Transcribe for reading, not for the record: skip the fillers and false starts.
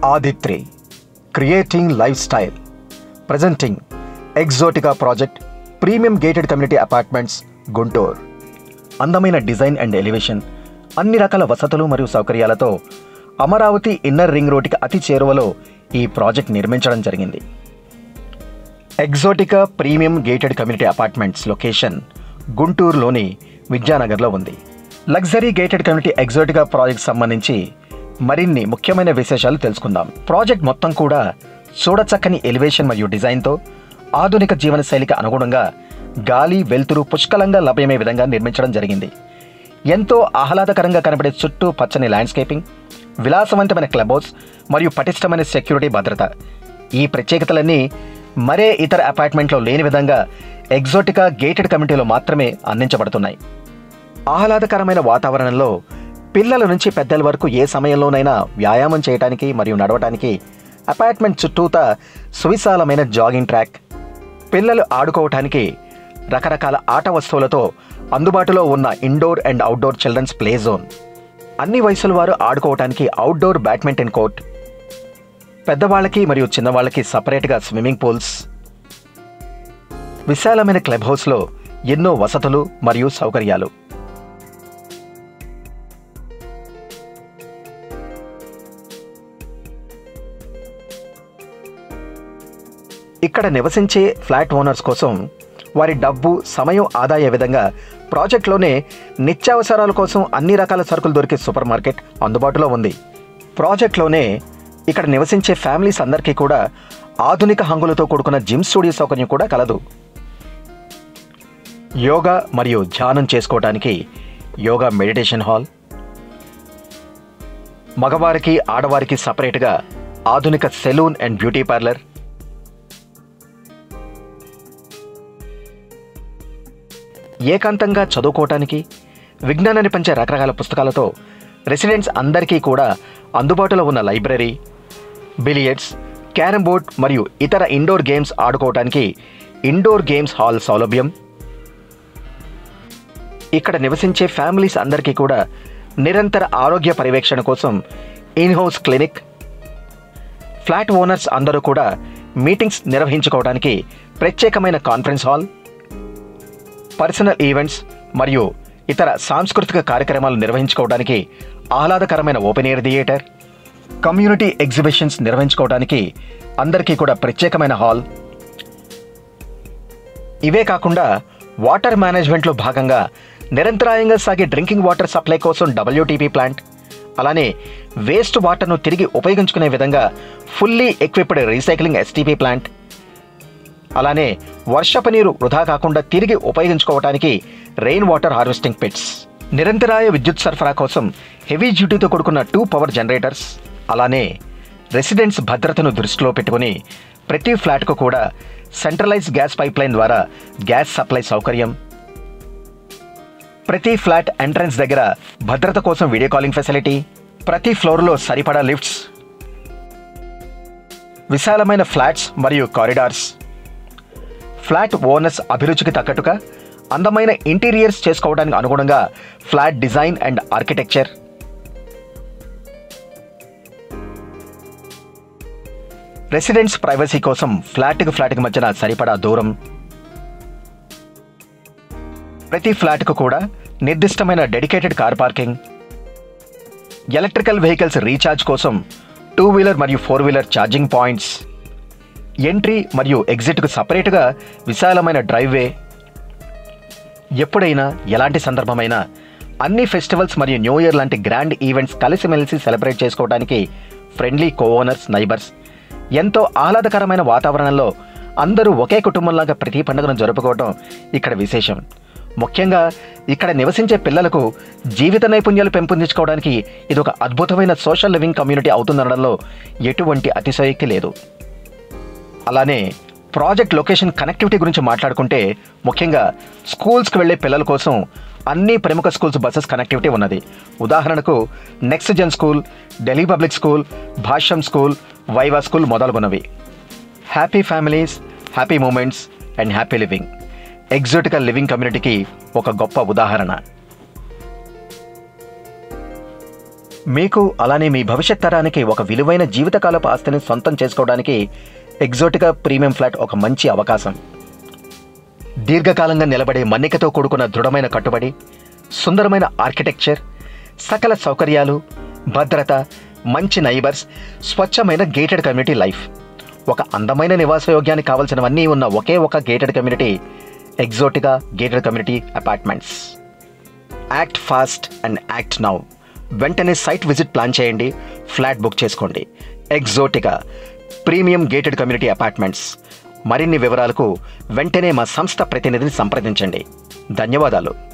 Aditri, creating lifestyle, presenting Exotica project, premium gated community apartments, Guntur. అందమైన design and elevation, అన్ని రకాల వసతులు మరియు సౌకర్యాలతో అమరావతి ఇన్నర్ రింగ్ రోడ్డుకి అతి చేరువలో ఈ ప్రాజెక్ట్ నిర్మించడం జరిగింది. Exotica premium gated community apartments location గుంటూరులోని విద్యానగర్లో ఉంది. Luxury gated community exotica project సంబంధించి మరిన్ని ముఖ్యమైన విశేషాలు తెలుసుకుందాం. ప్రాజెక్ట్ మొత్తం కూడా చూడచక్కని ఎలివేషన్ మరియు డిజైన్తో ఆధునిక జీవన శైలికి అనుగుణంగా గాలి వెలుతురు పుష్కలంగా లభ్యమయ్యే విధంగా నిర్మించడం జరిగింది. ఎంతో ఆహ్లాదకరంగా కనబడే చుట్టూ పచ్చని ల్యాండ్స్కేపింగ్, విలాసవంతమైన క్లబ్ హౌస్ మరియు పటిష్టమైన సెక్యూరిటీ భద్రత, ఈ ప్రత్యేకతలన్నీ మరే ఇతర అపార్ట్మెంట్లో లేని విధంగా ఎగ్జోటికా గేటెడ్ కమ్యూనిటీలో మాత్రమే అందించబడుతున్నాయి. ఆహ్లాదకరమైన వాతావరణంలో పిల్లల నుంచి పెద్దల వరకు ఏ సమయంలోనైనా వ్యాయామం చేయడానికి మరియు నడవటానికి అపార్ట్మెంట్ చుట్టూతా సువిశాలమైన జాగింగ్ ట్రాక్, పిల్లలు ఆడుకోవటానికి రకరకాల ఆట వస్తువులతో అందుబాటులో ఉన్న indoor and outdoor children's play zone, అన్ని వయసుల వారు ఆడుకోవటానికి అవుట్డోర్ బ్యాడ్మింటన్ కోర్ట్, పెద్దవాళ్ళకి మరియు చిన్నవాళ్ళకి సపరేట్గా స్విమ్మింగ్ పూల్స్, విశాలమైన క్లబ్ హౌస్లో ఎన్నో వసతులు మరియు సౌకర్యాలు. ఇక్కడ నివసించే ఫ్లాట్ ఓనర్స్ కోసం వారి డబ్బు సమయం ఆదా అయ్యే విధంగా ప్రాజెక్ట్లోనే నిత్యావసరాల కోసం అన్ని రకాల సరుకులు దొరికే సూపర్ మార్కెట్ అందుబాటులో ఉంది. ప్రాజెక్ట్లోనే ఇక్కడ నివసించే ఫ్యామిలీస్ అందరికీ కూడా ఆధునిక హంగులతో కూడుకున్న జిమ్ స్టూడియో సౌకర్యం కూడా కలదు. యోగా మరియు ధ్యానం చేసుకోవడానికి యోగా మెడిటేషన్ హాల్, మగవారికి ఆడవారికి సపరేట్గా ఆధునిక సెలూన్ అండ్ బ్యూటీ పార్లర్, ఏకాంతంగా చదువుకోవటానికి విజ్ఞానాన్ని పంచే రకరకాల పుస్తకాలతో రెసిడెంట్స్ అందరికీ కూడా అందుబాటులో ఉన్న లైబ్రరీ, బిలియర్డ్స్, క్యారమ్ బోర్డ్ మరియు ఇతర ఇండోర్ గేమ్స్ ఆడుకోవటానికి ఇండోర్ గేమ్స్ హాల్ సౌలభ్యం. ఇక్కడ నివసించే ఫ్యామిలీస్ అందరికీ కూడా నిరంతర ఆరోగ్య పర్యవేక్షణ కోసం ఇన్హౌస్ క్లినిక్, ఫ్లాట్ ఓనర్స్ అందరూ కూడా మీటింగ్స్ నిర్వహించుకోవడానికి ప్రత్యేకమైన కాన్ఫరెన్స్ హాల్, పర్సనల్ ఈవెంట్స్ మరియు ఇతర సాంస్కృతిక కార్యక్రమాలు నిర్వహించుకోవడానికి ఆహ్లాదకరమైన open air theatre, community exhibitions నిర్వహించుకోవడానికి అందరికీ కూడా ప్రత్యేకమైన హాల్. ఇవే కాకుండా వాటర్ మేనేజ్మెంట్లో భాగంగా నిరంతరాయంగా సాగే డ్రింకింగ్ వాటర్ సప్లై కోసం WTP ప్లాంట్, అలానే వేస్ట్ వాటర్ను తిరిగి ఉపయోగించుకునే విధంగా fully equipped recycling STP plant, అలానే వర్షపు నీరు వృధా కాకుండా తిరిగి ఉపయోగించుకోవటానికి రెయిన్ వాటర్ హార్వెస్టింగ్ పిట్స్, నిరంతరాయ విద్యుత్ సరఫరా కోసం హెవీ డ్యూటీతో కూడుకున్న 2 పవర్ జనరేటర్స్, అలానే రెసిడెంట్స్ భద్రతను దృష్టిలో పెట్టుకుని ప్రతి ఫ్లాట్కు కూడా సెంట్రలైజ్ గ్యాస్ పైప్లైన్ ద్వారా గ్యాస్ సప్లై సౌకర్యం, ప్రతి ఫ్లాట్ ఎంట్రన్స్ దగ్గర భద్రత కోసం వీడియో కాలింగ్ ఫెసిలిటీ, ప్రతి ఫ్లోర్లో సరిపడా లిఫ్ట్స్, విశాలమైన ఫ్లాట్స్ మరియు కారిడార్స్, ఫ్లాట్ ఓనర్స్ అభిరుచికి తగ్గట్టుగా అందమైన ఇంటీరియర్స్ చేసుకోవడానికి అనుగుణంగా flat design and architecture, residents privacy కోసం ఫ్లాట్కి మధ్యన సరిపడా దూరం, ప్రతి ఫ్లాట్కు కూడా నిర్దిష్టమైన dedicated car parking, electrical vehicles recharge కోసం 2 వీలర్ మరియు 4 వీలర్ ఛార్జింగ్ పాయింట్స్, ఎంట్రీ మరియు ఎగ్జిట్కు సపరేట్గా విశాలమైన డ్రైవ్వే. ఎప్పుడైనా ఎలాంటి సందర్భమైనా అన్ని ఫెస్టివల్స్ మరియు న్యూ ఇయర్ లాంటి గ్రాండ్ ఈవెంట్స్ కలిసిమెలిసి సెలబ్రేట్ చేసుకోవడానికి ఫ్రెండ్లీ కో-ఓనర్స్, నైబర్స్, ఎంతో ఆహ్లాదకరమైన వాతావరణంలో అందరూ ఒకే కుటుంబంలాగా ప్రతి పండుగను జరుపుకోవడం ఇక్కడ విశేషం. ముఖ్యంగా ఇక్కడ నివసించే పిల్లలకు జీవిత నైపుణ్యాలు పెంపొందించుకోవడానికి ఇది ఒక అద్భుతమైన సోషల్ లివింగ్ కమ్యూనిటీ అవుతుందనడంలో ఎటువంటి అతిశయోక్తి లేదు. అలానే ప్రాజెక్ట్ లొకేషన్ కనెక్టివిటీ గురించి మాట్లాడుకుంటే ముఖ్యంగా స్కూల్స్కి వెళ్లే పిల్లల కోసం అన్ని ప్రముఖ స్కూల్స్ బస్సెస్ కనెక్టివిటీ ఉన్నది. ఉదాహరణకు next gen school, Delhi public school, Bhashyam school, Viva school మొదలగునవి. Happy families, happy moments and happy living exotica living కమ్యూనిటీకి ఒక గొప్ప ఉదాహరణ. మీకు అలానే మీ భవిష్యత్ తరానికి ఒక విలువైన జీవితకాలపు ఆస్తిని సొంతం చేసుకోవడానికి ఎగ్జోటికా ప్రీమియం ఫ్లాట్ ఒక మంచి అవకాశం. దీర్ఘకాలంగా నిలబడే మన్నికతో కూడుకున్న దృఢమైన కట్టుబడి, సుందరమైన ఆర్కిటెక్చర్, సకల సౌకర్యాలు, భద్రత, మంచి నైబర్స్, స్వచ్ఛమైన గేటెడ్ కమ్యూనిటీ లైఫ్. ఒక అందమైన నివాసయోగ్యానికి కావాల్సినవన్నీ ఉన్న ఒకే ఒక gated community exotica gated community apartments. Act fast and act now. వెంటనే సైట్ విజిట్ ప్లాన్ చేయండి, ఫ్లాట్ బుక్ చేసుకోండి. Exotica premium gated community apartments. మరిన్ని వివరాలకు వెంటనే మా సంస్థ ప్రతినిధిని సంప్రదించండి. ధన్యవాదాలు.